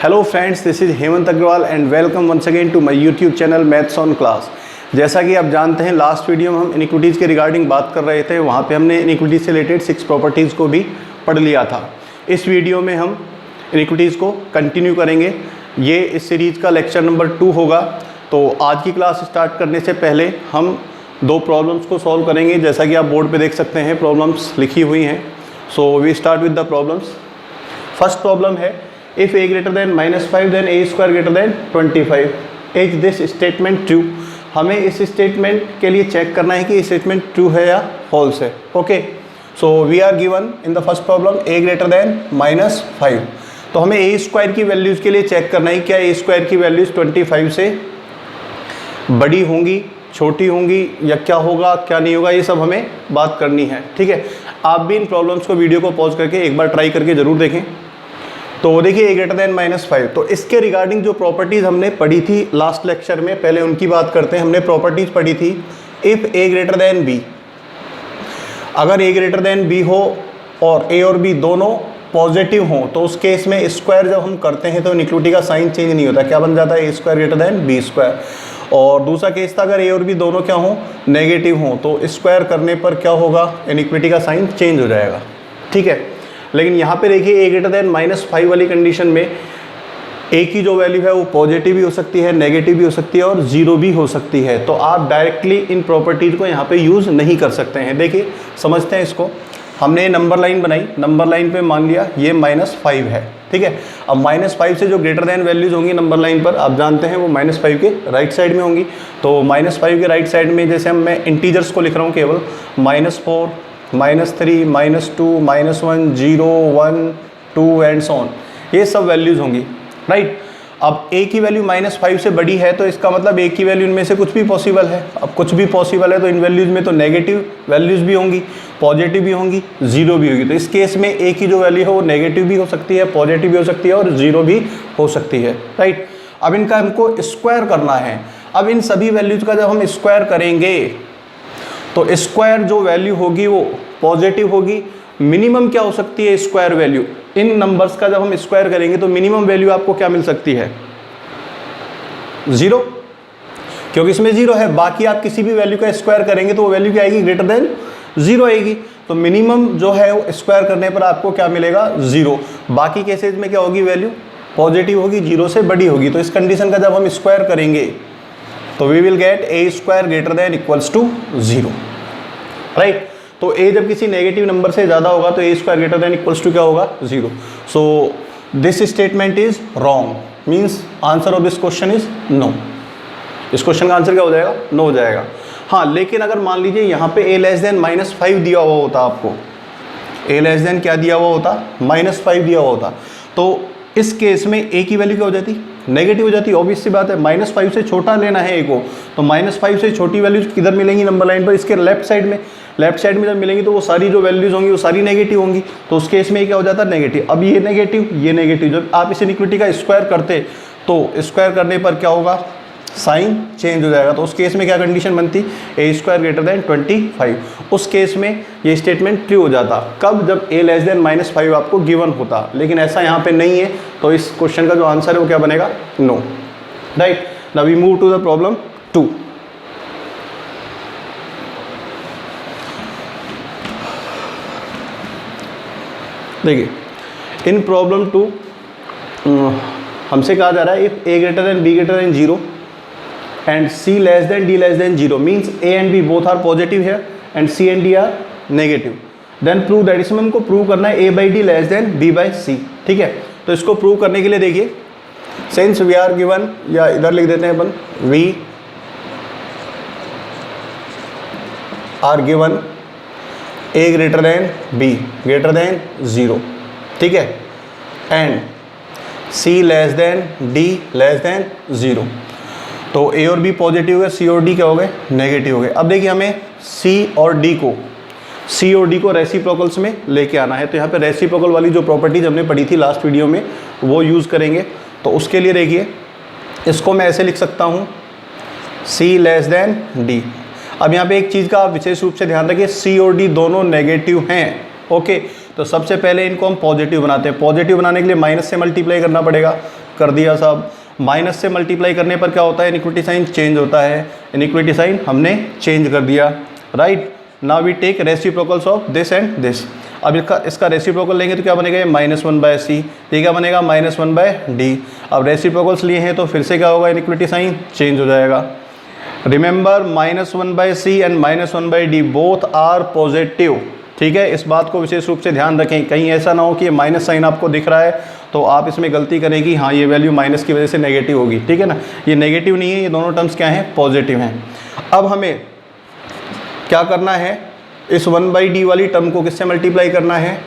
Hello friends, this is Hemant Agarwal and welcome once again to my YouTube channel maths on class. जैसा कि आप जानते हैं, लास्ट वीडियो में हम इनिक्विटीज़ के रिगार्डिंग बात कर रहे थे। वहाँ पे हमने इनिक्विटीज़ से रिलेटेड 6 प्रॉपर्टीज़ को भी पढ़ लिया था। इस वीडियो में हम इनिक्विटीज़ को कंटिन्यू करेंगे। ये इस सीरीज़ का लेक्चर नंबर 2 होगा। तो आज की क्लास स्टार्ट करने से पहले हम 2 प्रॉब्लम्स को सॉल्व करेंगे। जैसा कि आप बोर्ड पे देख सकते हैं, प्रॉब्लम्स लिखी हुई हैं। So we start with the problems. First problem है, if a greater than -5 then a square greater than 25 is this statement true। हमें इस स्टेटमेंट के लिए चेक करना है कि स्टेटमेंट ट्रू है या फॉल्स है। Okay, so we are given in the first problem a greater than -5। तो हमें a स्क्वायर की वैल्यूज़ के लिए चेक करना है क्या a स्क्वायर की वैल्यूज़ 25 से बड़ी होंगी, छोटी होंगी, या क्या होगा क्या नहीं होगा, ये सब हमें बात करनी है। ठीक है, आप भी इन प्रॉब्लम्स को वीडियो को पॉज करके एक बार ट्राई करके ज़रूर देखें। तो देखिए, a greater than -5, तो इसके रिगार्डिंग जो प्रॉपर्टीज़ हमने पढ़ी थी लास्ट लेक्चर में, पहले उनकी बात करते हैं। हमने प्रॉपर्टीज़ पढ़ी थी, if a greater than b, अगर a greater than b हो और a और b दोनों पॉजिटिव हों तो उस केस में स्क्वायर जब हम करते हैं तो इनिक्विटी का साइन चेंज नहीं होता। क्या बन जाता है? a square greater than b square. और दूसरा केस था, अगर a और b दोनों क्या हों, नेगेटिव हों, तो स्क्वायर करने पर क्या होगा, इनिक्विटी का साइन चेंज हो जाएगा। ठीक है, लेकिन यहाँ पे देखिए, a greater than -5 वाली कंडीशन में a की जो वैल्यू है वो पॉजिटिव भी हो सकती है, नेगेटिव भी हो सकती है और ज़ीरो भी हो सकती है। तो आप डायरेक्टली इन प्रॉपर्टीज़ को यहाँ पे यूज़ नहीं कर सकते हैं। देखिए, समझते हैं इसको। हमने नंबर लाइन बनाई, नंबर लाइन पे मान लिया ये -5 है। ठीक है, अब -5 से जो ग्रेटर दैन वैल्यूज़ होंगी नंबर लाइन पर, आप जानते हैं वो -5 के राइट साइड में होंगी। तो -5 के राइट साइड में जैसे मैं इंटीजर्स को लिख रहा हूँ केवल, -4, -3, -2, -1, 0, 1, 2 एंड सो ऑन, ये सब वैल्यूज़ होंगी। राइट, अब a की वैल्यू -5 से बड़ी है तो इसका मतलब a की वैल्यू इनमें से कुछ भी पॉसिबल है। अब कुछ भी पॉसिबल है तो इन वैल्यूज़ में तो नेगेटिव वैल्यूज़ भी होंगी, पॉजिटिव भी होंगी, ज़ीरो भी होगी। तो इस केस में a की जो वैल्यू है वो नेगेटिव भी हो सकती है, पॉजिटिव भी हो सकती है और ज़ीरो भी हो सकती है। राइट, अब इनका हमको स्क्वायर करना है। अब इन सभी वैल्यूज़ का जब हम स्क्वायर करेंगे तो स्क्वायर जो वैल्यू होगी वो पॉजिटिव होगी। मिनिमम क्या हो सकती है स्क्वायर वैल्यू? इन नंबर्स का जब हम स्क्वायर करेंगे तो मिनिमम वैल्यू आपको क्या मिल सकती है? 0, क्योंकि इसमें 0 है। बाकी आप किसी भी वैल्यू का स्क्वायर करेंगे तो वो वैल्यू क्या आएगी? ग्रेटर देन 0 आएगी। तो मिनिमम जो है वो स्क्वायर करने पर आपको क्या मिलेगा? 0। बाकी केसेज में क्या होगी? वैल्यू पॉजिटिव होगी, 0 से बड़ी होगी। तो इस कंडीशन का जब हम स्क्वायर करेंगे तो we will get a square greater than equals to 0। Right, तो a जब किसी नेगेटिव नंबर से ज़्यादा होगा तो a square greater than equals to क्या होगा? 0। So this statement is wrong, means answer of this question is no. इस क्वेश्चन का आंसर क्या हो जाएगा? नो हो जाएगा। हाँ, लेकिन अगर मान लीजिए यहाँ पे a लेस देन -5 दिया हुआ होता, आपको a लेस देन क्या दिया हुआ होता? -5 दिया हुआ होता, तो इस केस में a की वैल्यू क्या हो जाती? नेगेटिव हो जाती। ऑब्वियस सी बात है, -5 से छोटा लेना है a को, तो -5 से छोटी वैल्यूज किधर मिलेंगी? नंबर लाइन पर, इसके लेफ्ट साइड में। लेफ्ट साइड में जब मिलेंगी तो वो सारी जो वैल्यूज होंगी वो सारी नेगेटिव होंगी। तो उस केस में क्या हो जाता है? नेगेटिव। अब ये नेगेटिव, ये नेगेटिव, जब आप इस इनिक्विटी का स्क्वायर करते तो स्क्वायर करने पर क्या होगा? साइन चेंज हो जाएगा। तो उस केस में क्या कंडीशन बनती? a square greater then 25। उस केस में ये स्टेटमेंट ट्रू हो जाता। कब? जब a लेस देन -5 आपको गिवन होता। लेकिन ऐसा यहाँ पे नहीं है, तो इस क्वेश्चन का जो आंसर है वो क्या बनेगा? No. Right, now we move to the problem 2। देखिए, इन प्रॉब्लम 2 हमसे कहा जा रहा है, if a greater than b greater than 0 and c less than d less than 0 means a and b both are positive here and c and d are negative, then prove that। इसमें हमको prove करना है a by d less than b by c। ठीक है, तो इसको prove करने के लिए देखिए, since we are given, या इधर लिख देते हैं अपन, we are given a greater than b greater than 0। ठीक है, and c less than d less than 0। तो a और b पॉजिटिव है, c और d क्या हो गए? नेगेटिव हो गए। अब देखिए, हमें c और d को रेसिप्रोकल्स में लेके आना है। तो यहाँ पे रेसिप्रोकल वाली जो प्रॉपर्टीज हमने पढ़ी थी लास्ट वीडियो में वो यूज़ करेंगे। तो उसके लिए देखिए, इसको मैं ऐसे लिख सकता हूँ, c लेस देन d। अब यहाँ पे एक चीज़ का आप विशेष रूप से ध्यान रखिए, c और d दोनों नेगेटिव हैं। ओके, तो सबसे पहले इनको हम पॉजिटिव बनाते हैं। पॉजिटिव बनाने के लिए माइनस से मल्टीप्लाई करना पड़ेगा। कर दिया साहब। माइनस से मल्टीप्लाई करने पर क्या होता है, इनइक्विटी साइन चेंज होता है, इनइक्विटी साइन हमने चेंज कर दिया, right. Now we take reciprocals of this and this. अब इसका रेसिप्रोकल लेंगे तो क्या बनेगा, ये -1/c, ये क्या बनेगा -1/d। अब रेसिप्रोकल्स लिए हैं तो फिर से क्या होगा, इनइक्विटी साइन चेंज हो जाएगा। Remember -1/c and -1/d both are positive, ठीक है। इस बात को विशेष रूप से ध्यान रखें, कहीं ऐसा ना हो कि ये माइनस साइन आपको दिख रहा है तो आप इसमें गलती करें कि हाँ ये वैल्यू माइनस की वजह से नेगेटिव होगी, ठीक है ना। ये नेगेटिव नहीं है, ये दोनों टर्म्स क्या हैं, पॉजिटिव हैं। अब हमें क्या करना है, इस 1/d वाली टर्म को किससे मल्टीप्लाई करना है,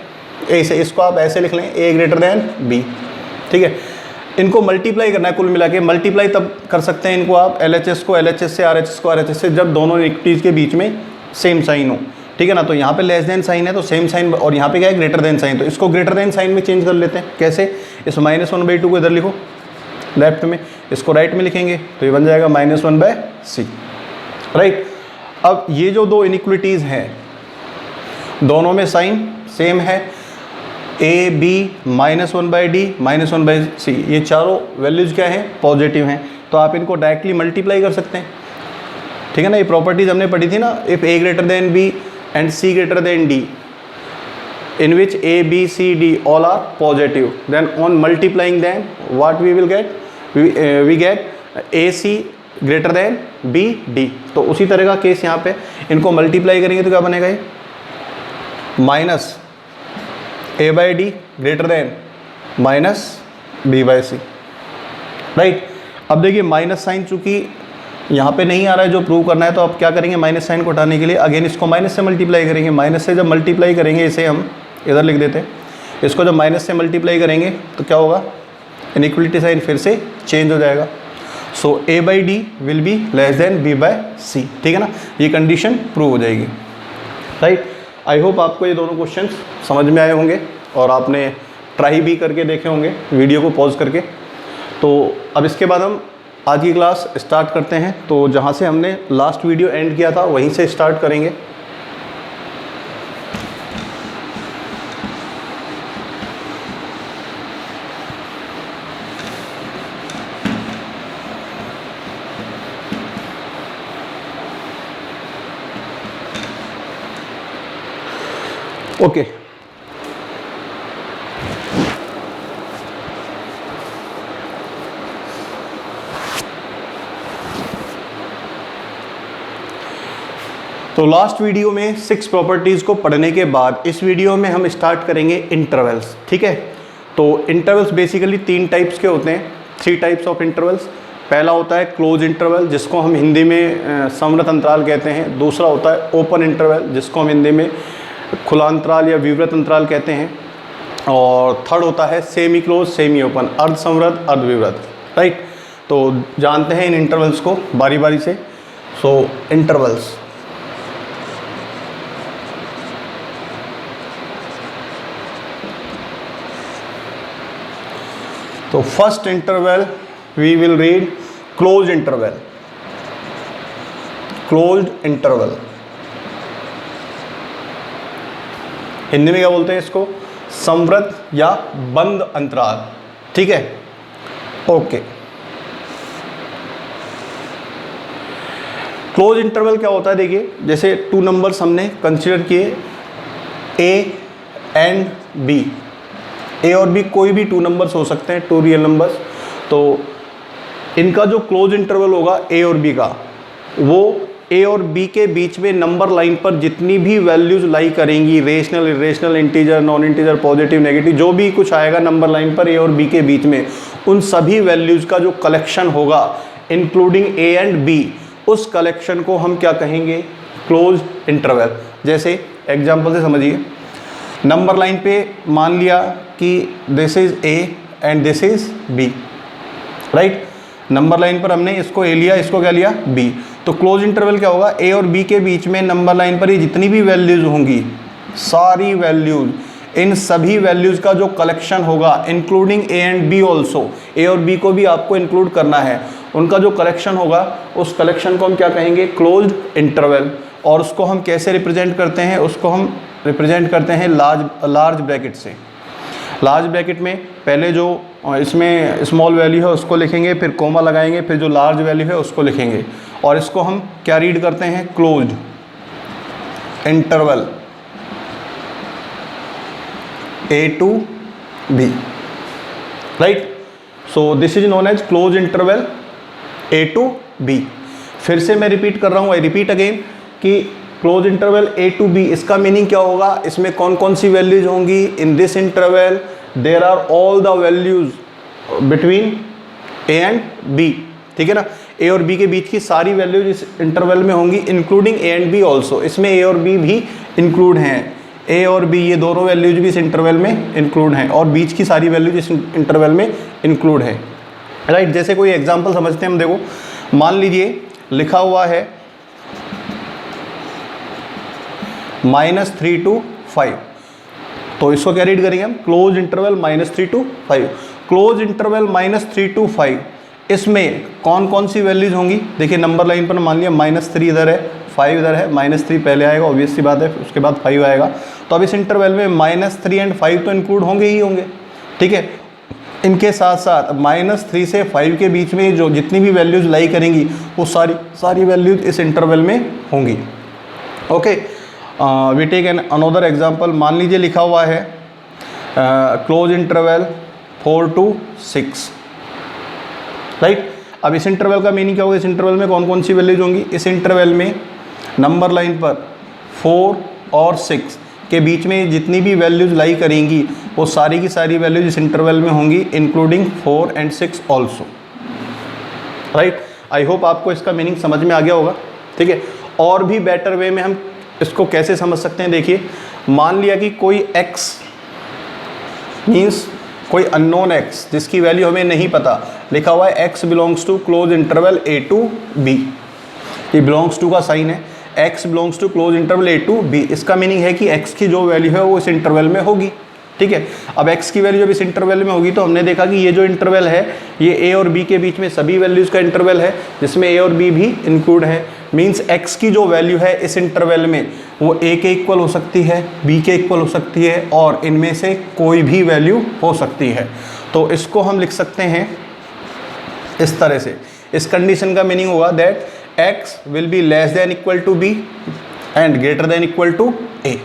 a से। इसको आप ऐसे लिख लें, a ग्रेटर देन b, ठीक है। इनको मल्टीप्लाई करना है, कुल मिला के मल्टीप्लाई तब कर सकते हैं इनको आप LHS को LHS से, RHS को RHS से, जब दोनों इक्विटीज़ के बीच में सेम साइन हो, ठीक है ना। तो यहाँ पे लेस देन साइन है तो सेम साइन, और यहाँ पे क्या है ग्रेटर देन साइन, तो इसको ग्रेटर देन साइन में चेंज कर लेते हैं। कैसे, इस -1/2 को इधर लिखो लेफ्ट में, इसको राइट में लिखेंगे तो ये बन जाएगा -1/c, राइट। अब ये जो दो इनइक्विटीज़ हैं दोनों में साइन सेम है, a b -1/d -1/c, ये चारों वैल्यूज़ क्या हैं, पॉजिटिव हैं, तो आप इनको डायरेक्टली मल्टीप्लाई कर सकते हैं, ठीक है ना। ये प्रॉपर्टीज़ हमने पढ़ी थी ना, if a greater than b and c greater than d in which a b c d all are positive, then on multiplying them what we will get, we get ac greater than b d। तो उसी तरह का case यहाँ पे, इनको multiply करेंगे तो क्या बनेगा, ये -a/d greater than -b/c, right. अब देखिए माइनस साइन चूंकि यहाँ पे नहीं आ रहा है जो प्रूव करना है, तो आप क्या करेंगे, माइनस साइन को हटाने के लिए अगेन इसको माइनस से मल्टीप्लाई करेंगे। माइनस से जब मल्टीप्लाई करेंगे, इसे हम इधर लिख देते हैं, इसको जब माइनस से मल्टीप्लाई करेंगे तो क्या होगा, इनइक्वलिटी साइन फिर से चेंज हो जाएगा। सो a/d will be less then b/c, ठीक है ना, ये कंडीशन प्रूव हो जाएगी, राइट। आई होप आपको ये दोनों क्वेश्चंस समझ में आए होंगे और आपने ट्राई भी करके देखे होंगे वीडियो को पॉज करके। तो अब इसके बाद हम आज की क्लास स्टार्ट करते हैं। तो जहाँ से हमने लास्ट वीडियो एंड किया था वहीं से स्टार्ट करेंगे। ओके, तो लास्ट वीडियो में 6 प्रॉपर्टीज़ को पढ़ने के बाद इस वीडियो में हम स्टार्ट करेंगे इंटरवल्स, ठीक है। तो इंटरवल्स बेसिकली 3 टाइप्स के होते हैं, 3 टाइप्स ऑफ इंटरवल्स। पहला होता है क्लोज इंटरवल, जिसको हम हिंदी में समव्रत अंतराल कहते हैं। दूसरा होता है ओपन इंटरवल, जिसको हम हिंदी में खुला अंतराल या विवृत अंतराल कहते हैं। और थर्ड होता है सेमी क्लोज सेमी ओपन, अर्ध संवृत अर्ध विवृत, राइट। तो जानते हैं इन इंटरवल्स को बारी बारी से। सो इंटरवल्स, तो first interval we will read close interval. Closed interval Hindi में क्या बोलते हैं इसको, संवृत या बंद अंतराल, ठीक है। ओके, क्लोज इंटरवल क्या होता है, देखिए जैसे 2 नंबर्स हमने कंसीडर किए, ए एंड बी। ए और बी कोई भी 2 नंबर्स हो सकते हैं, 2 रियल नंबर्स। तो इनका जो क्लोज इंटरवल होगा ए और बी का, वो ए और बी के बीच में नंबर लाइन पर जितनी भी वैल्यूज लाई करेंगी, rational irrational integer non integer positive negative, जो भी कुछ आएगा नंबर लाइन पर ए और बी के बीच में, उन सभी वैल्यूज का जो कलेक्शन होगा इंक्लूडिंग ए एंड बी, उस कलेक्शन को हम क्या कहेंगे, क्लोज इंटरवल। जैसे एग्जांपल से समझिए, नंबर लाइन पे मान लिया कि this is A and this is B, right. Number line पर हमने इसको ए लिया, इसको क्या लिया, बी। तो क्लोज इंटरवल क्या होगा, ए और बी के बीच में नंबर लाइन पर ये जितनी भी वैल्यूज होंगी, सारी वैल्यूज, इन सभी वैल्यूज का जो कलेक्शन होगा including A and B also, A और बी को भी आपको इंक्लूड करना है, उनका जो कलेक्शन होगा उस कलेक्शन को हम क्या कहेंगे, क्लोज्ड इंटरवल। और उसको हम कैसे रिप्रेजेंट करते हैं, उसको हम रिप्रेजेंट करते हैं लार्ज ब्रैकेट से। लार्ज ब्रैकेट में पहले जो इसमें स्मॉल वैल्यू है उसको लिखेंगे, फिर कोमा लगाएंगे, फिर जो लार्ज वैल्यू है उसको लिखेंगे, और इसको हम क्या रीड करते हैं, closed interval A to B, right. So this is known as close interval A to B। फिर से मैं रिपीट कर रहा हूँ, आई रिपीट अगेन कि close interval A to B, इसका मीनिंग क्या होगा, इसमें कौन कौन सी वैल्यूज होंगी, in this interval there are all the values between A and B, ठीक है ना। A और B के बीच की सारी वैल्यूज इस इंटरवल में होंगी, including A and B also, इसमें A और B भी इंक्लूड हैं, A और B ये दोनों वैल्यूज भी इस इंटरवल में इंक्लूड हैं, और बीच की सारी वैल्यूज इस इंटरवल में इंक्लूड हैं, राइट। जैसे कोई एग्जांपल समझते हैं हम, देखो मान लीजिए लिखा हुआ है -3 to 5, तो इसको क्या रीड करेंगे हम, close interval -3 to 5। Close interval -3 to 5, इसमें कौन कौन सी वैल्यूज होंगी, देखिए नंबर लाइन पर मान लिया -3 इधर है, 5 इधर है, -3 पहले आएगा, ऑब्वियस सी बात है, उसके बाद 5 आएगा, तो अब इस इंटरवल में -3 एंड 5 तो इंक्लूड होंगे ही होंगे, ठीक है। इनके साथ साथ -3 से 5 के बीच में जो जितनी भी वैल्यूज लाई करेंगी वो सारी वैल्यूज इस इंटरवल में होंगी, okay. We take an another example, मान लीजिए लिखा हुआ है क्लोज इंटरवल 4 to 6, राइट। अब इस इंटरवल का मीनिंग क्या होगा, इस इंटरवल में कौन कौन सी वैल्यूज होंगी, इस इंटरवल में नंबर लाइन पर 4 और 6 के बीच में जितनी भी वैल्यूज लाई करेंगी वो सारी की सारी वैल्यूज इस इंटरवल में होंगी, including 4 and 6 also, right. I hope आपको इसका मीनिंग समझ में आ गया होगा, ठीक है। और भी बेटर वे में हम इसको कैसे समझ सकते हैं, देखिए मान लिया कि कोई x मीन्स कोई अननोन x जिसकी वैल्यू हमें नहीं पता, लिखा हुआ है x belongs to close interval A to B, ये बिलोंग्स टू का साइन है, x belongs to close interval A to B, इसका मीनिंग है कि x की जो वैल्यू है वो इस इंटरवल में होगी, ठीक है। अब x की वैल्यू जब इस इंटरवल में होगी तो हमने देखा कि ये जो इंटरवल है ये A और B के बीच में सभी वैल्यूज़ का इंटरवल है, जिसमें A और B भी इंक्लूड है, मीन्स x की जो वैल्यू है इस इंटरवल में वो A के इक्वल हो सकती है, B के इक्वल हो सकती है, और इनमें से कोई भी वैल्यू हो सकती है। तो इसको हम लिख सकते हैं इस तरह से, इस कंडीशन का मीनिंग होगा that x will be less than equal to b and greater than equal to a।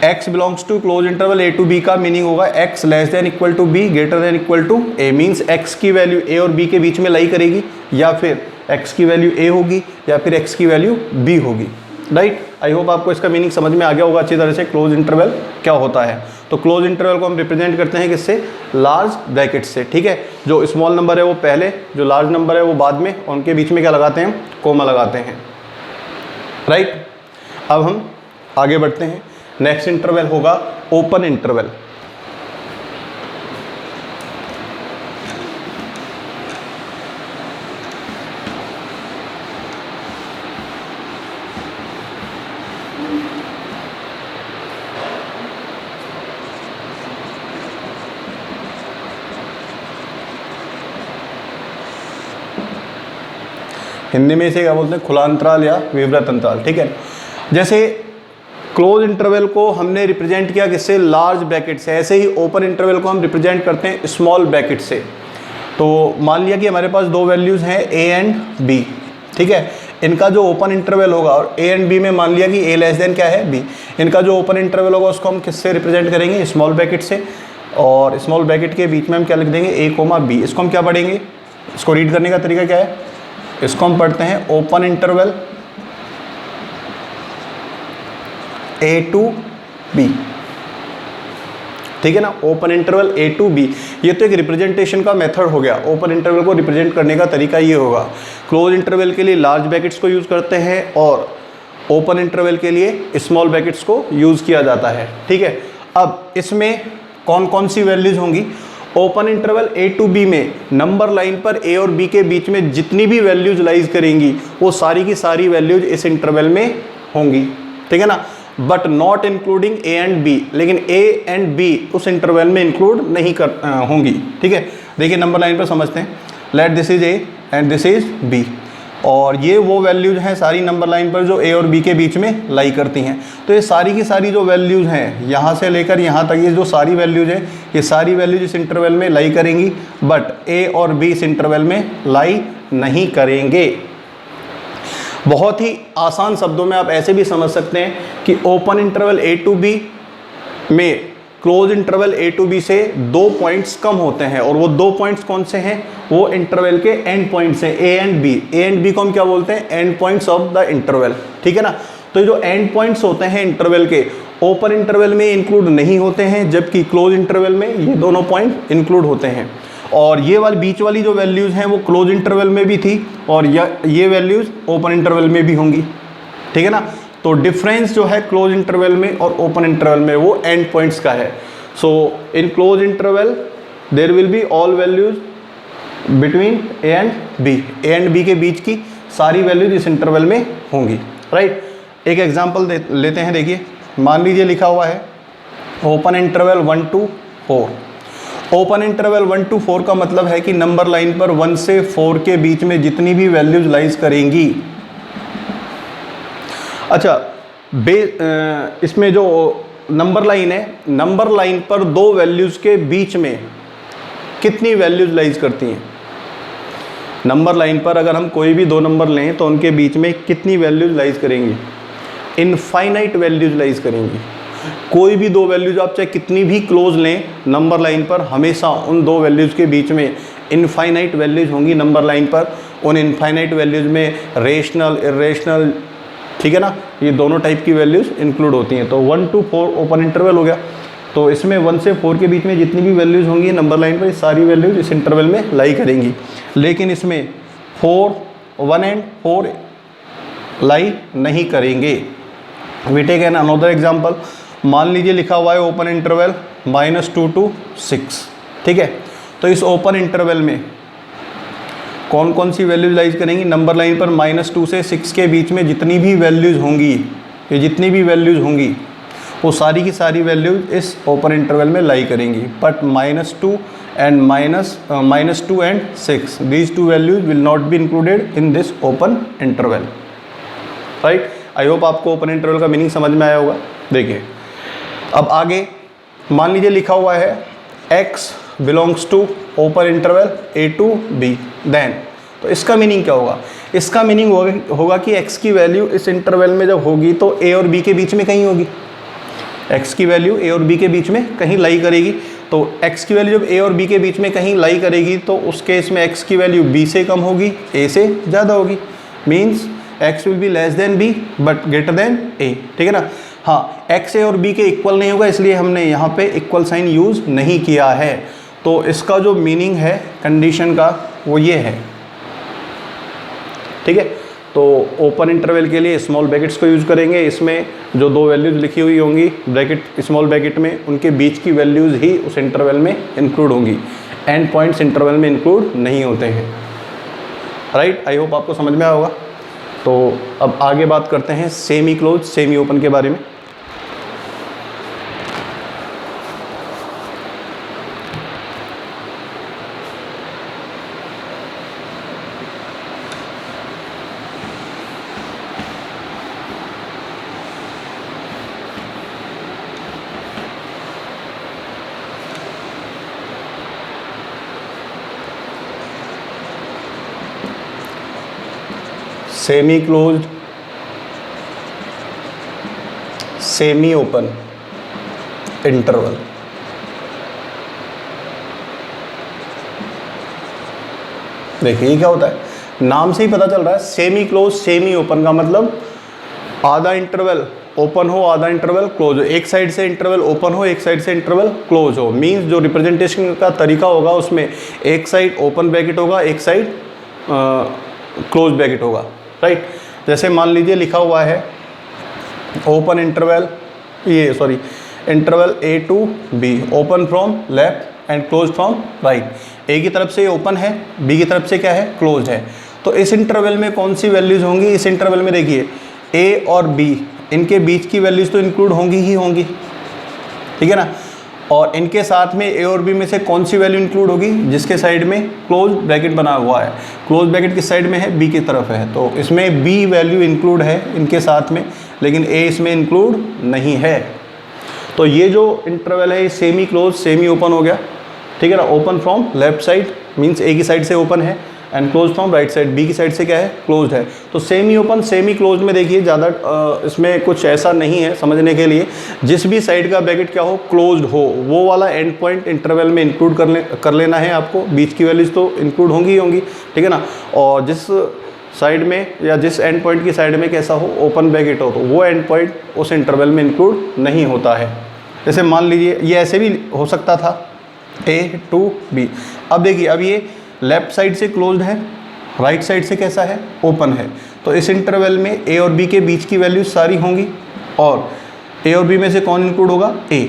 x belongs to close interval A to B का मीनिंग होगा x less than equal to b greater than equal to a, means x की value a और b के बीच में लाई करेगी, या फिर x की वैल्यू a होगी या फिर x की वैल्यू b होगी, राइट। आई होप आपको इसका मीनिंग समझ में आ गया होगा अच्छी तरह से, क्लोज इंटरवल क्या होता है। तो क्लोज इंटरवल को हम रिप्रेजेंट करते हैं किससे, लार्ज ब्रैकेट से, ठीक है। जो स्मॉल नंबर है वो पहले, जो लार्ज नंबर है वो बाद में, और उनके बीच में क्या लगाते हैं, कोमा लगाते हैं, राइट। अब हम आगे बढ़ते हैं, नेक्स्ट इंटरवल होगा ओपन इंटरवल। हिंदी में इसे क्या बोलते हैं, खुला अंतराल या विवृत अंतराल, ठीक है। जैसे क्लोज इंटरवल को हमने रिप्रेजेंट किया किससे, लार्ज ब्रैकेट से, ऐसे ही ओपन इंटरवल को हम रिप्रेजेंट करते हैं स्मॉल ब्रैकेट से। तो मान लिया कि हमारे पास दो वैल्यूज़ हैं a एंड b, ठीक है। इनका जो ओपन इंटरवल होगा, और a एंड b में मान लिया कि a लेस देन क्या है b, इनका जो ओपन इंटरवल होगा उसको हम किससे रिप्रेजेंट करेंगे, स्मॉल ब्रैकेट से, और स्मॉल ब्रैकेट के बीच में हम क्या लिख देंगे, a, b। इसको हम क्या पढ़ेंगे, इसको रीड करने का तरीका क्या है, इसको हम पढ़ते हैं open interval A to B, ठीक है ना, open interval A to B। ये तो एक रिप्रेजेंटेशन का मेथड हो गया, ओपन इंटरवल को रिप्रेजेंट करने का तरीका ये होगा। क्लोज इंटरवल के लिए लार्ज ब्रैकेट्स को यूज़ करते हैं, और ओपन इंटरवल के लिए स्मॉल ब्रैकेट्स को यूज़ किया जाता है, ठीक है। अब इसमें कौन कौन सी वैल्यूज़ होंगी, open interval A to B में नंबर लाइन पर A और B के बीच में जितनी भी वैल्यूज लाइज करेंगी वो सारी की सारी वैल्यूज इस इंटरवल में होंगी, ठीक है ना, but not including A and B, लेकिन A एंड B उस इंटरवल में इंक्लूड नहीं होंगी, ठीक है। देखिए नंबर लाइन पर समझते हैं, let this is A and this is B, और ये वो वैल्यूज़ हैं सारी नंबर लाइन पर जो ए और बी के बीच में लाई करती हैं। तो ये सारी की सारी जो वैल्यूज़ हैं यहाँ से लेकर यहाँ तक, ये जो सारी वैल्यूज़ हैं ये सारी वैल्यूज इस इंटरवल में लाई करेंगी, बट ए और बी इस इंटरवल में लाई नहीं करेंगे। बहुत ही आसान शब्दों में आप ऐसे भी समझ सकते हैं कि open interval A to B में close interval A to B से 2 पॉइंट्स कम होते हैं, और वो 2 पॉइंट्स कौन से हैं? वो इंटरवल के एंड पॉइंट्स हैं, A and B. A and B को हम क्या बोलते हैं? End points of the interval, ठीक है ना। तो जो एंड पॉइंट्स होते हैं इंटरवल के, ओपन इंटरवल में इंक्लूड नहीं होते हैं, जबकि क्लोज इंटरवल में ये दोनों पॉइंट इंक्लूड होते हैं। और ये वाली बीच वाली जो वैल्यूज़ हैं वो क्लोज इंटरवल में भी थी, और ये वैल्यूज़ ओपन इंटरवल में भी होंगी, ठीक है ना। तो डिफरेंस जो है क्लोज इंटरवल में और ओपन इंटरवल में वो एंड पॉइंट्स का है। So in close interval there will be all values between A and B. A and B के बीच की सारी वैल्यूज इस इंटरवल में होंगी, राइट। एक एग्जांपल लेते हैं, देखिए मान लीजिए लिखा हुआ है open interval 1 to 4। Open interval 1 to 4 का मतलब है कि नंबर लाइन पर 1 से 4 के बीच में जितनी भी वैल्यूज लाइज करेंगी। अच्छा, इसमें जो नंबर लाइन है, नंबर लाइन पर 2 वैल्यूज़ के बीच में कितनी वैल्यूज लाइज करती हैं? नंबर लाइन पर अगर हम कोई भी 2 नंबर लें तो उनके बीच में कितनी वैल्यूज लाइज करेंगी? इनफाइनाइट वैल्यूज लाइज करेंगी। कोई भी 2 वैल्यूज आप चाहे कितनी भी क्लोज लें नंबर लाइन पर, हमेशा उन 2 वैल्यूज के बीच में इनफाइनाइट वैल्यूज होंगी नंबर लाइन पर। उन इनफाइनाइट वैल्यूज में रेशनल, इरेशनल, ठीक है ना, ये दोनों टाइप की वैल्यूज इंक्लूड होती हैं। तो 1 to 4 ओपन इंटरवल हो गया। तो इसमें 1 से 4 के बीच में जितनी भी वैल्यूज होंगी नंबर लाइन पर, सारी वैल्यूज इस इंटरवल में लाई करेंगी। लेकिन इसमें 1 and 4 लाई नहीं करेंगे। We take an another example. मान लीजिए लिखा हुआ है ओपन इंटरवल -2 to 6, ठीक है। तो इस ओपन इंटरवल में कौन कौन सी वैल्यूज लाइज करेंगी? नंबर लाइन पर -2 से 6 के बीच में जितनी भी वैल्यूज होंगी, ये जितनी भी वैल्यूज होंगी वो सारी की सारी वैल्यूज इस ओपन इंटरवल में लाई करेंगी। But -2 and 6, these 2 values will not be included in this open interval, right. I hope आपको ओपन इंटरवल का मीनिंग समझ में आया होगा। देखिए अब आगे मान लीजिए लिखा हुआ है x belongs to open interval a to b, then तो इसका मीनिंग क्या होगा? इसका मीनिंग होगा कि x की वैल्यू इस इंटरवल में जब होगी तो a और b के बीच में कहीं होगी। x की वैल्यू a और b के बीच में कहीं लाई करेगी। तो x की वैल्यू जब a और b के बीच में कहीं लाई करेगी तो उस केस में x की वैल्यू b से कम होगी, a से ज़्यादा होगी। Means x will be less than b but greater than a, ठीक है ना। हाँ, x a और b के इक्वल नहीं होगा, इसलिए हमने यहाँ पे इक्वल साइन यूज़ नहीं किया है। तो इसका जो मीनिंग है कंडीशन का वो ये है, ठीक है। तो ओपन इंटरवल के लिए स्मॉल ब्रैकेट्स को यूज़ करेंगे। इसमें जो 2 वैल्यूज़ लिखी हुई होंगी ब्रैकेट, स्मॉल ब्रैकेट में, उनके बीच की वैल्यूज़ ही उस इंटरवल में इंक्लूड होंगी। एंड पॉइंट्स इंटरवल में इंक्लूड नहीं होते हैं, राइट। आई होप आपको समझ में आया होगा। तो अब आगे बात करते हैं सेमी क्लोज, सेमी ओपन के बारे में। Semi closed, semi open interval. देखिए ये क्या होता है, नाम से ही पता चल रहा है सेमी क्लोज सेमी ओपन का मतलब आधा इंटरवल ओपन हो, आधा इंटरवल क्लोज हो। एक साइड से इंटरवल ओपन हो, एक साइड से इंटरवल क्लोज हो। मींस जो रिप्रेजेंटेशन का तरीका होगा उसमें एक साइड ओपन ब्रैकेट होगा, एक साइड क्लोज ब्रैकेट होगा, राइट। जैसे मान लीजिए लिखा हुआ है open interval, interval a to b, open from left end close from right. A की तरफ से ओपन है, बी की तरफ से क्या है, क्लोज है। तो इस इंटरवल में कौन सी वैल्यूज होंगी? इस इंटरवल में देखिए a और b, इनके बीच की वैल्यूज तो इंक्लूड होंगी ही होंगी, ठीक है ना। और इनके साथ में ए और बी में से कौन सी वैल्यू इंक्लूड होगी, जिसके साइड में क्लोज ब्रैकेट बना हुआ है। क्लोज ब्रैकेट किस साइड में है, बी की तरफ है, तो इसमें बी वैल्यू इंक्लूड है इनके साथ में, लेकिन ए इसमें इंक्लूड नहीं है। तो ये जो इंटरवल है ये सेमी क्लोज सेमी ओपन हो गया, ठीक है ना। Open from left side means A की साइड से ओपन है, and close from right side B की साइड से क्या है, क्लोज्ड है। तो सेमी ओपन सेमी क्लोज में देखिए ज़्यादा इसमें कुछ ऐसा नहीं है समझने के लिए। जिस भी साइड का ब्रैकेट क्या हो, क्लोज्ड हो, वो वाला एंड पॉइंट इंटरवल में इंक्लूड कर लेना है आपको। बीच की वैल्यूज तो इंक्लूड होंगी ही होंगी, ठीक है ना। और जिस साइड में या जिस एंड पॉइंट की साइड में कैसा हो, ओपन ब्रैकेट हो, तो वो एंड पॉइंट उस इंटरवल में इंक्लूड नहीं होता है। जैसे मान लीजिए ये ऐसे भी हो सकता था A to B। अब देखिए, अब ये लेफ्ट साइड से क्लोज्ड है, राइट साइड से कैसा है, ओपन है। तो इस इंटरवल में A और B के बीच की वैल्यूज सारी होंगी, और A और B में से कौन इंक्लूड होगा, A।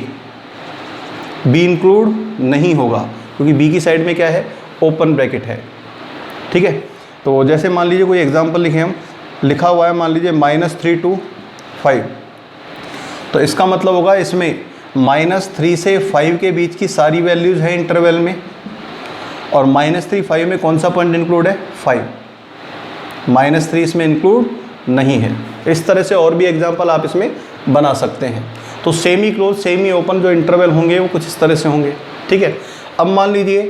B इंक्लूड नहीं होगा क्योंकि B की साइड में क्या है, ओपन ब्रैकेट है, ठीक है। तो जैसे मान लीजिए कोई एग्जांपल लिखें हम, लिखा हुआ है मान लीजिए -3 to 5, तो इसका मतलब होगा इसमें -3 से 5 के बीच की सारी वैल्यूज़ हैं इंटरवल में, और -3 5 में कौन सा पॉइंट इंक्लूड है, 5। -3 इसमें इंक्लूड नहीं है। इस तरह से और भी एग्जांपल आप इसमें बना सकते हैं। तो सेमी क्लोज सेमी ओपन जो इंटरवल होंगे वो कुछ इस तरह से होंगे, ठीक है। अब मान लीजिए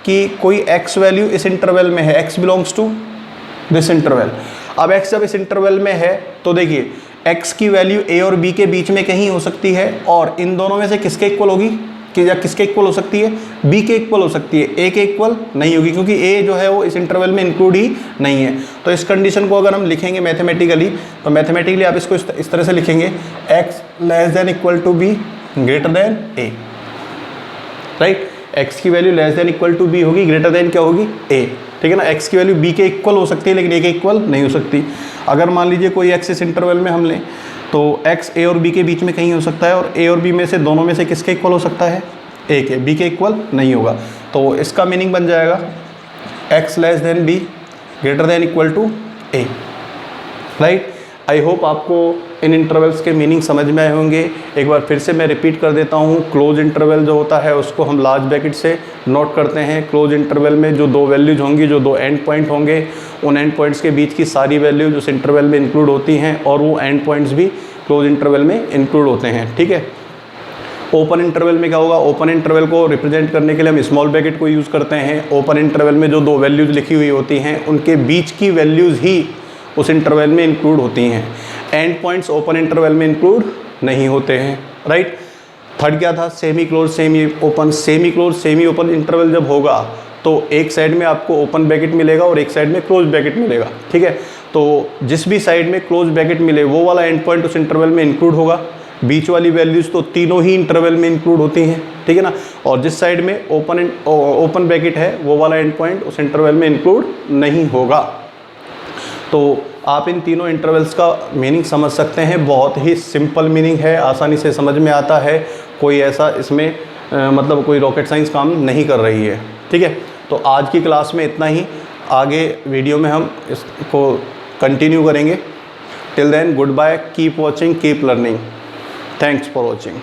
कि कोई x वैल्यू इस इंटरवल में है, x belongs to this interval. अब x जब इस इंटरवल में है तो देखिए x की वैल्यू a और b के बीच में कहीं हो सकती है, और इन दोनों में से किसके इक्वल होगी, कि या किसके इक्वल हो सकती है, b के इक्वल हो सकती है, a के इक्वल नहीं होगी, क्योंकि a जो है वो इस इंटरवल में इंक्लूड ही नहीं है। तो इस कंडीशन को अगर हम लिखेंगे मैथमेटिकली, तो मैथमेटिकली आप इसको इस तरह से लिखेंगे, x less than equal to b greater than a, right. x की value less than equal to b होगी, ग्रेटर देन क्या होगी, a, ठीक है ना। x की वैल्यू b के इक्वल हो सकती है लेकिन a के इक्वल नहीं हो सकती। अगर मान लीजिए कोई x इस इंटरवल में हम लें, तो x a और b के बीच में कहीं हो सकता है, और a और b में से दोनों में से किसके इक्वल हो सकता है, a के, b के इक्वल नहीं होगा। तो इसका मीनिंग बन जाएगा x less than b greater than equal to a, right. I hope आपको इन इंटरवल्स के मीनिंग समझ में आए होंगे। एक बार फिर से मैं रिपीट कर देता हूँ, क्लोज इंटरवल जो होता है उसको हम लार्ज ब्रैकेट से नोट करते हैं। क्लोज इंटरवल में जो दो वैल्यूज होंगी, जो दो एंड पॉइंट होंगे, उन एंड पॉइंट्स के बीच की सारी वैल्यूज उस इंटरवल में इंक्लूड होती हैं, और वो एंड पॉइंट्स भी क्लोज इंटरवल में इंक्लूड होते हैं, ठीक है। ओपन इंटरवल में क्या होगा, ओपन इंटरवल को रिप्रेजेंट करने के लिए हम स्मॉल ब्रैकेट को यूज़ करते हैं। ओपन इंटरवल में जो दो वैल्यूज़ लिखी हुई होती हैं उनके बीच की वैल्यूज़ ही उस इंटरवल में इंक्लूड होती हैं। एंड पॉइंट्स ओपन इंटरवल में इंक्लूड नहीं होते हैं, राइट। थर्ड क्या था, semi close semi open. Semi close semi open interval जब होगा तो एक साइड में आपको ओपन ब्रैकेट मिलेगा और एक साइड में क्लोज ब्रैकेट मिलेगा, ठीक है। तो जिस भी साइड में क्लोज ब्रैकेट मिले वो वाला एंड पॉइंट उस इंटरवल में इंक्लूड होगा। बीच वाली वैल्यूज़ तो तीनों ही इंटरवल में इंक्लूड होती हैं, ठीक है ना। और जिस साइड में ओपन ब्रैकेट है वो वाला एंड पॉइंट उस इंटरवल में इंक्लूड नहीं होगा। तो आप इन तीनों इंटरवल्स का मीनिंग समझ सकते हैं। बहुत ही सिंपल मीनिंग है, आसानी से समझ में आता है। कोई ऐसा इसमें मतलब कोई रॉकेट साइंस काम नहीं कर रही है, ठीक है। तो आज की क्लास में इतना ही, आगे वीडियो में हम इसको कंटिन्यू करेंगे। Till then good bye, keep watching, keep learning. Thanks for watching.